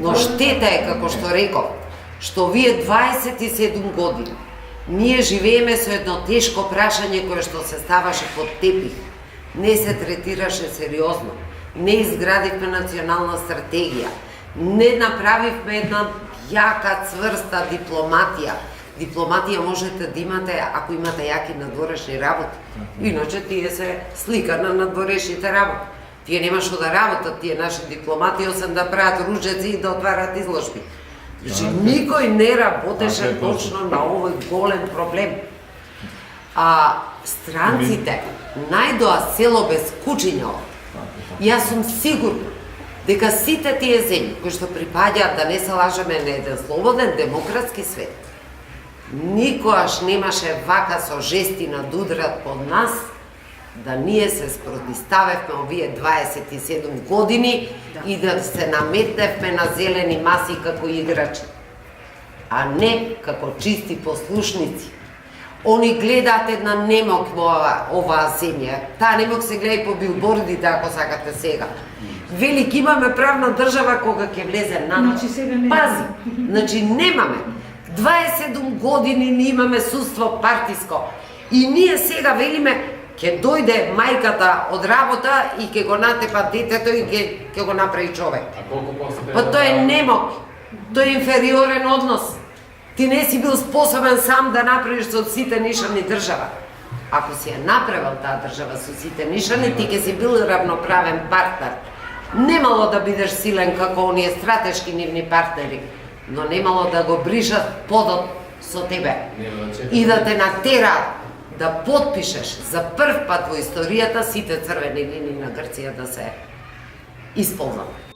Но штета е, како што реков, што вие 27 години ние живееме со едно тешко прашање кое што се ставаше под тепих, не се третираше сериозно, не изградивме национална стратегија, не направивме една јака, цврста дипломатија. Дипломатија можете да имате ако имате јаки надворешни работи. Иначе тие се слика на надворешните работи. Тие нема што да работат, тие наши дипломати, освен да прават ружеци и да отварат изложби. Значи, никој не работеше точно на овој голем проблем. А странците најдоа село без кучиња. Јас сум сигурна дека сите тие земји кои што припаѓаат, да не се лажеме, на еден слободен демократски свет, никогаш немаше вака со жестина да удрат под нас, да ние се спротиставевме овие 27 години и да се наметневме на зелени маси како играчи, а не како чисти послушници. Они гледаат една немок во оваа земја. Таа немок се гледа и по билбордите, ако сакате сега. Велик имаме правна држава кога ќе влезе на нас. Пази, значи немаме. 27 години не имаме судство партиско. И ние сега велиме, ќе дојде мајката од работа и ќе го натепа детето и ќе го направи човек. Па тој е немок. Тој е инфериорен однос. Ти не си бил способен сам да направиш со сите нишани држава. Ако си ја направил таа држава со сите нишани, ти ќе си бил равноправен партнер. Немало да бидеш силен како оние стратешки нивни партнери, но немало да го бришат подот со тебе и да те натераат да потпишеш за прв пат во историјата сите црвени линии на Грција да се исполнат.